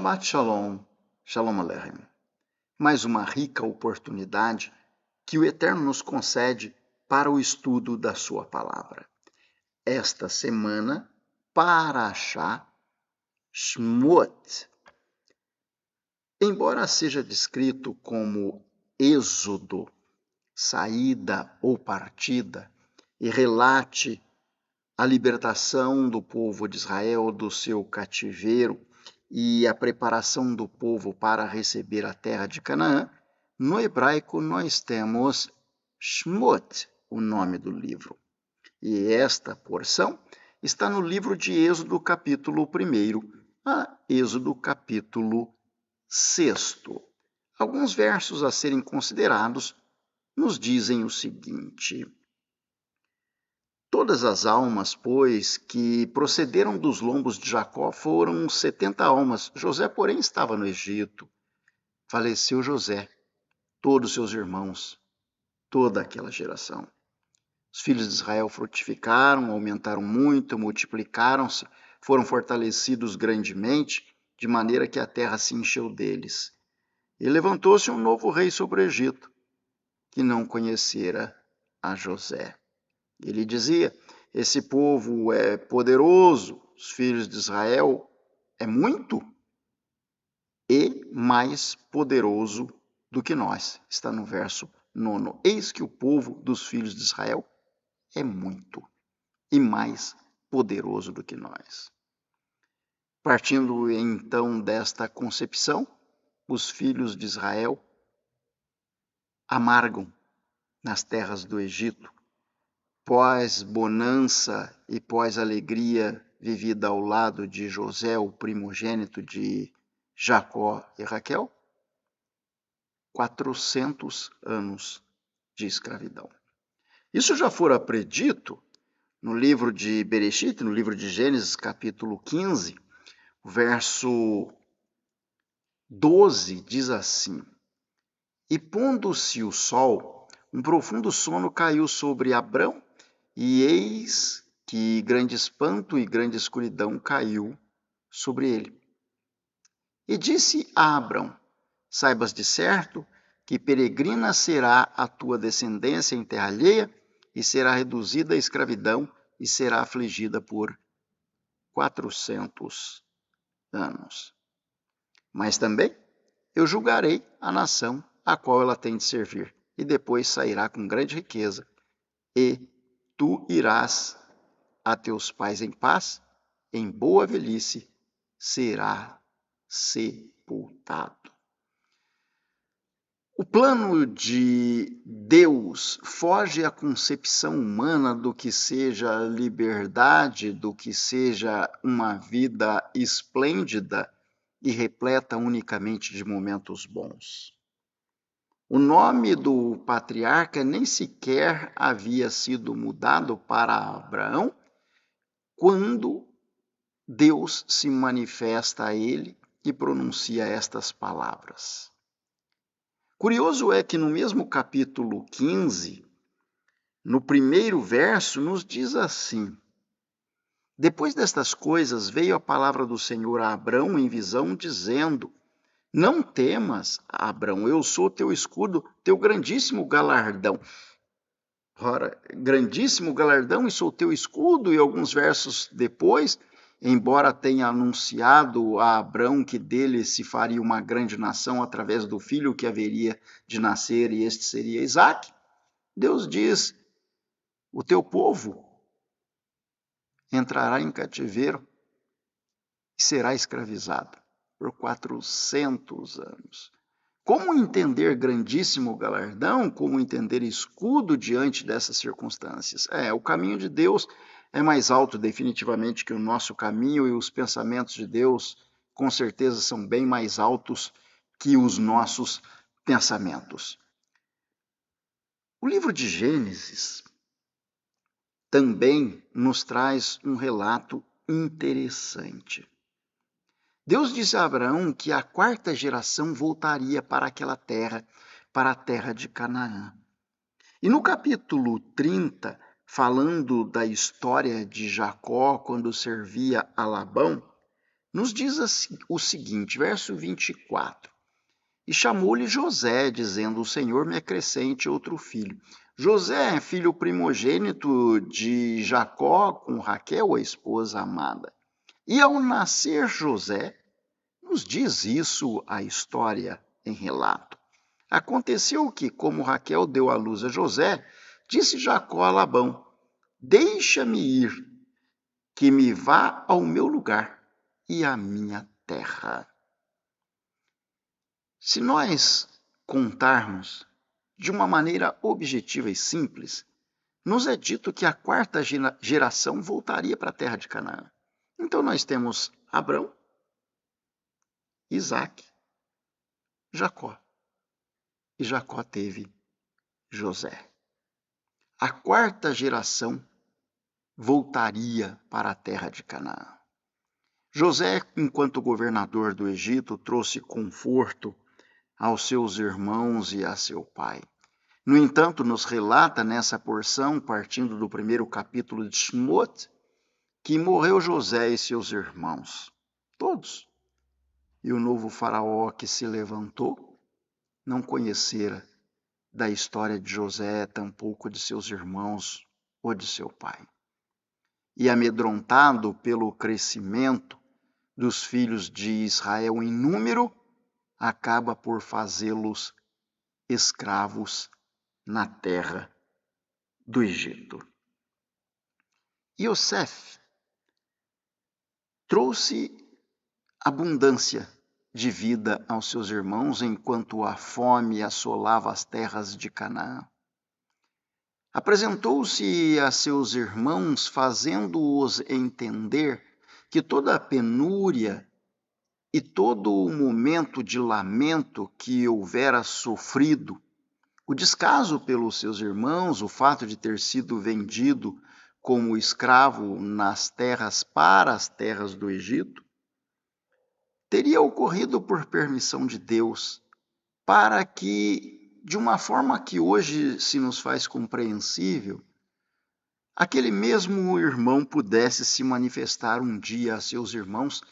Shabbat Shalom, Shalom Aleichem. Mais uma rica oportunidade que o Eterno nos concede para o estudo da sua palavra. Esta semana, Parashá Shmot. Embora seja descrito como êxodo, saída ou partida, e relate a libertação do povo de Israel do seu cativeiro e a preparação do povo para receber a terra de Canaã, no hebraico nós temos Shmot, o nome do livro. E esta porção está no livro de Êxodo, capítulo 1, a Êxodo, capítulo 6. Alguns versos a serem considerados nos dizem o seguinte: Todas as almas, pois, que procederam dos lombos de Jacó foram 70 almas. José, porém, estava no Egito. Faleceu José, todos seus irmãos, toda aquela geração. Os filhos de Israel frutificaram, aumentaram muito, multiplicaram-se, foram fortalecidos grandemente, de maneira que a terra se encheu deles. E levantou-se um novo rei sobre o Egito, que não conhecera a José. Ele dizia: esse povo é poderoso, os filhos de Israel é muito e mais poderoso do que nós. Está no verso 9. Eis que o povo dos filhos de Israel é muito e mais poderoso do que nós. Partindo então desta concepção, os filhos de Israel amargam nas terras do Egito, pós-bonança e pós-alegria vivida ao lado de José, o primogênito de Jacó e Raquel, 400 anos de escravidão. Isso já fora predito no livro de Bereshit, no livro de Gênesis, capítulo 15, o verso 12 diz assim: E pondo-se o sol, um profundo sono caiu sobre Abrão, e eis que grande espanto e grande escuridão caiu sobre ele. E disse a Abrão: Saibas de certo que peregrina será a tua descendência em terra alheia, e será reduzida à escravidão, e será afligida por 400 anos. Mas também eu julgarei a nação a qual ela tem de servir, e depois sairá com grande riqueza, e tu irás a teus pais em paz, em boa velhice será sepultado. O plano de Deus foge à concepção humana do que seja liberdade, do que seja uma vida esplêndida e repleta unicamente de momentos bons. O nome do patriarca nem sequer havia sido mudado para Abraão quando Deus se manifesta a ele e pronuncia estas palavras. Curioso é que no mesmo capítulo 15, no primeiro verso, nos diz assim: Depois destas coisas veio a palavra do Senhor a Abrão em visão, dizendo: Não temas, Abrão, eu sou teu escudo, teu grandíssimo galardão. Ora, grandíssimo galardão e sou teu escudo, e alguns versos depois, embora tenha anunciado a Abrão que dele se faria uma grande nação através do filho que haveria de nascer, e este seria Isaque, Deus diz: o teu povo entrará em cativeiro e será escravizado por 400 anos. Como entender grandíssimo galardão? Como entender escudo diante dessas circunstâncias? O caminho de Deus é mais alto definitivamente que o nosso caminho, e os pensamentos de Deus com certeza são bem mais altos que os nossos pensamentos. O livro de Gênesis também nos traz um relato interessante. Deus disse a Abraão que a 4ª geração voltaria para aquela terra, para a terra de Canaã. E no capítulo 30, falando da história de Jacó quando servia a Labão, nos diz o seguinte, verso 24. E chamou-lhe José, dizendo, o Senhor me acrescente outro filho. José é filho primogênito de Jacó com Raquel, a esposa amada. E ao nascer José, nos diz isso a história em relato. Aconteceu que, como Raquel deu à luz a José, disse Jacó a Labão, deixa-me ir, que me vá ao meu lugar e à minha terra. Se nós contarmos de uma maneira objetiva e simples, nos é dito que a quarta geração voltaria para a terra de Canaã. Então nós temos Abrão, Isaac, Jacó. E Jacó teve José. A quarta geração voltaria para a terra de Canaã. José, enquanto governador do Egito, trouxe conforto aos seus irmãos e a seu pai. No entanto, nos relata nessa porção, partindo do primeiro capítulo de Shmot, que morreu José e seus irmãos, todos. E o novo faraó que se levantou não conhecera da história de José, tampouco de seus irmãos ou de seu pai. E amedrontado pelo crescimento dos filhos de Israel em número, acaba por fazê-los escravos na terra do Egito. Yosef trouxe abundância de vida aos seus irmãos enquanto a fome assolava as terras de Canaã. Apresentou-se a seus irmãos, fazendo-os entender que toda a penúria e todo o momento de lamento que houvera sofrido, o descaso pelos seus irmãos, o fato de ter sido vendido como escravo nas terras para as terras do Egito, teria ocorrido por permissão de Deus, para que, de uma forma que hoje se nos faz compreensível, aquele mesmo irmão pudesse se manifestar um dia a seus irmãos,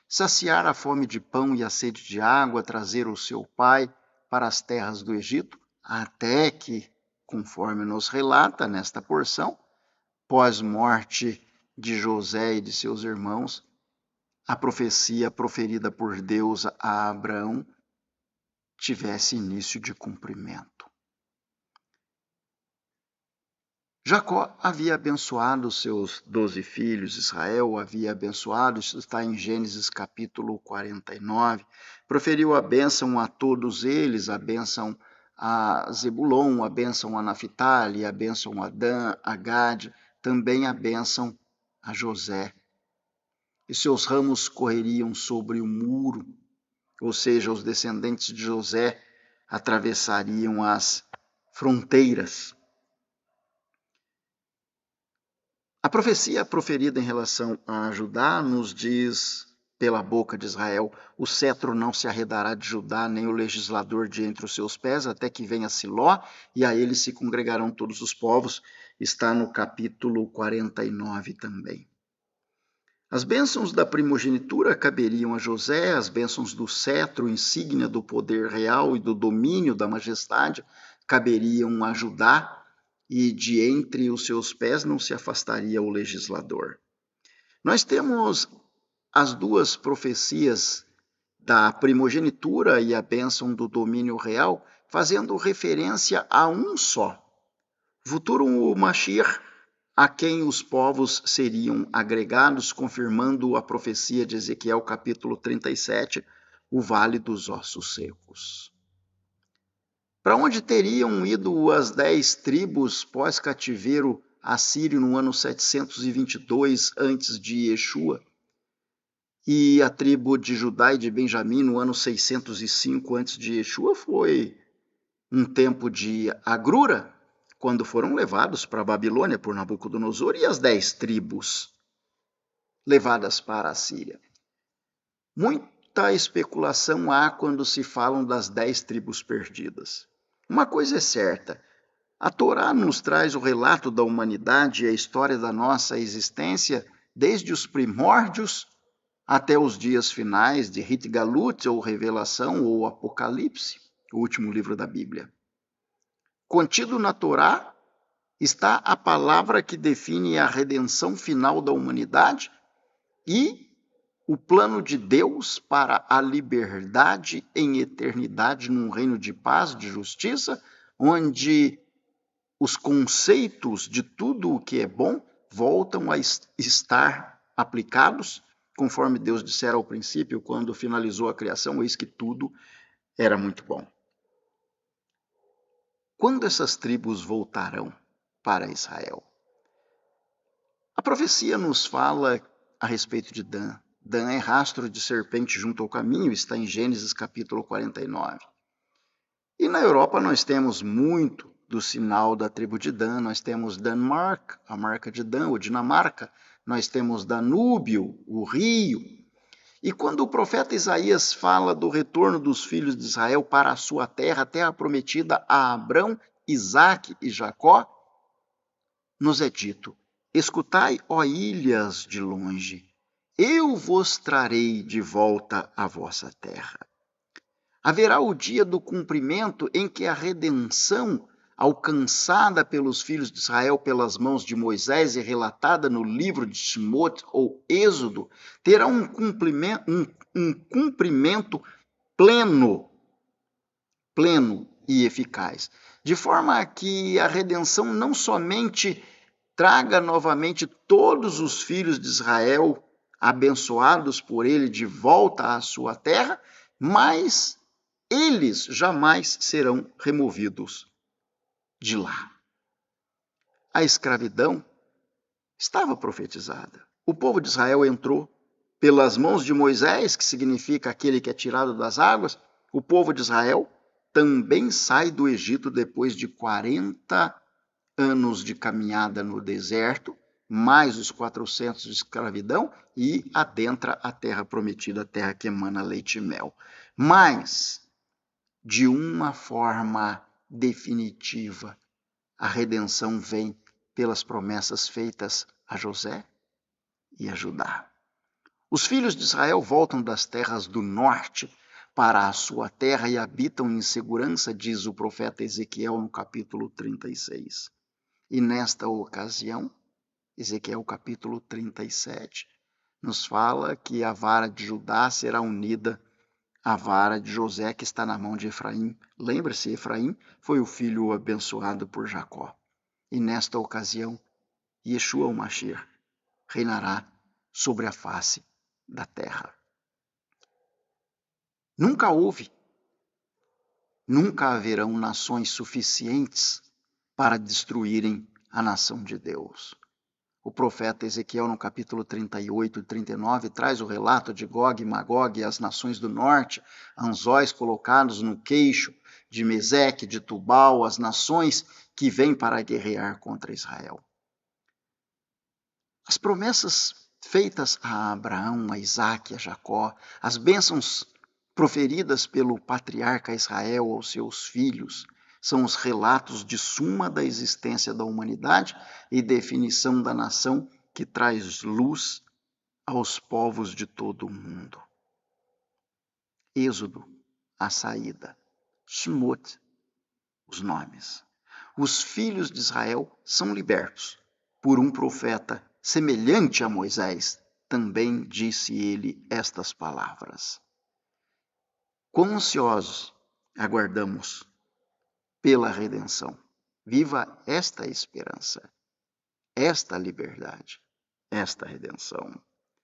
saciar a fome de pão e a sede de água, trazer o seu pai para as terras do Egito, até que, conforme nos relata nesta porção, pós-morte de José e de seus irmãos, a profecia proferida por Deus a Abraão tivesse início de cumprimento. Jacó havia abençoado seus 12 filhos, Israel havia abençoado, isso está em Gênesis capítulo 49, proferiu a bênção a todos eles, a bênção a Zebulon, a bênção a Naphtali, a bênção a Dan, a Gade, também a bênção a José. E seus ramos correriam sobre o muro, ou seja, os descendentes de José atravessariam as fronteiras. A profecia proferida em relação a Judá nos diz, pela boca de Israel, o cetro não se arredará de Judá, nem o legislador de entre os seus pés, até que venha Siló, e a ele se congregarão todos os povos. Está no capítulo 49 também. As bênçãos da primogenitura caberiam a José, as bênçãos do cetro, insígnia do poder real e do domínio da majestade, caberiam a Judá, e de entre os seus pés não se afastaria o legislador. Nós temos as duas profecias da primogenitura e a bênção do domínio real, fazendo referência a um só. Futuro Mashiach, a quem os povos seriam agregados, confirmando a profecia de Ezequiel, capítulo 37, o vale dos ossos secos. Para onde teriam ido as 10 tribos pós-cativeiro assírio no ano 722 antes de Yeshua? E a tribo de Judá e de Benjamim no ano 605 antes de Yeshua foi um tempo de agrura, quando foram levados para a Babilônia por Nabucodonosor, e as 10 tribos levadas para a Síria. Muita especulação há quando se falam das 10 tribos perdidas. Uma coisa é certa, a Torá nos traz o relato da humanidade e a história da nossa existência desde os primórdios até os dias finais de Hitgalut, ou Revelação, ou Apocalipse, o último livro da Bíblia. Contido na Torá está a palavra que define a redenção final da humanidade e o plano de Deus para a liberdade em eternidade num reino de paz, de justiça, onde os conceitos de tudo o que é bom voltam a estar aplicados, conforme Deus dissera ao princípio, quando finalizou a criação, eis que tudo era muito bom. Quando essas tribos voltarão para Israel? A profecia nos fala a respeito de Dan. Dan é rastro de serpente junto ao caminho, está em Gênesis capítulo 49. E na Europa nós temos muito do sinal da tribo de Dan, nós temos Danmark, a marca de Dan, ou Dinamarca, nós temos Danúbio, o rio. E quando o profeta Isaías fala do retorno dos filhos de Israel para a sua terra, a terra prometida a Abrão, Isaque e Jacó, nos é dito: escutai, ó ilhas de longe, eu vos trarei de volta à vossa terra. Haverá o dia do cumprimento em que a redenção, alcançada pelos filhos de Israel pelas mãos de Moisés e relatada no livro de Shemot ou Êxodo, terá um cumprimento pleno e eficaz. De forma que a redenção não somente traga novamente todos os filhos de Israel abençoados por ele de volta à sua terra, mas eles jamais serão removidos de lá. A escravidão estava profetizada. O povo de Israel entrou pelas mãos de Moisés, que significa aquele que é tirado das águas. O povo de Israel também sai do Egito depois de 40 anos de caminhada no deserto, mais os 400 de escravidão, e adentra a terra prometida, a terra que emana leite e mel. Mas, de uma forma definitiva, a redenção vem pelas promessas feitas a José e a Judá. Os filhos de Israel voltam das terras do norte para a sua terra e habitam em segurança, diz o profeta Ezequiel no capítulo 36. E nesta ocasião, Ezequiel capítulo 37, nos fala que a vara de Judá será unida à vara de José, que está na mão de Efraim. Lembre-se, Efraim foi o filho abençoado por Jacó. E nesta ocasião, Yeshua o Mashiach reinará sobre a face da terra. Nunca haverão nações suficientes para destruírem a nação de Deus. O profeta Ezequiel, no capítulo 38 e 39, traz o relato de Gog e Magog e as nações do norte, anzóis colocados no queixo de Meseque, de Tubal, as nações que vêm para guerrear contra Israel. As promessas feitas a Abraão, a Isaque, a Jacó, as bênçãos proferidas pelo patriarca Israel aos seus filhos, são os relatos de suma da existência da humanidade e definição da nação que traz luz aos povos de todo o mundo. Êxodo, a saída. Shemot, os nomes. Os filhos de Israel são libertos por um profeta semelhante a Moisés. Também disse ele estas palavras. Quão ansiosos aguardamos pela redenção. Viva esta esperança, esta liberdade, esta redenção.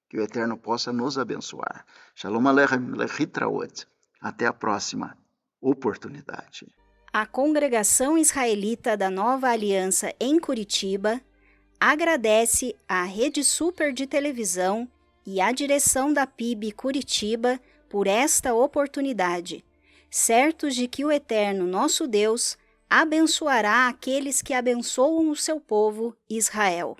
Que o Eterno possa nos abençoar. Shalom Aleichem Lehitraot. Até a próxima oportunidade. A Congregação Israelita da Nova Aliança em Curitiba agradece à Rede Super de Televisão e à direção da PIB Curitiba por esta oportunidade, certos de que o Eterno nosso Deus abençoará aqueles que abençoam o seu povo Israel.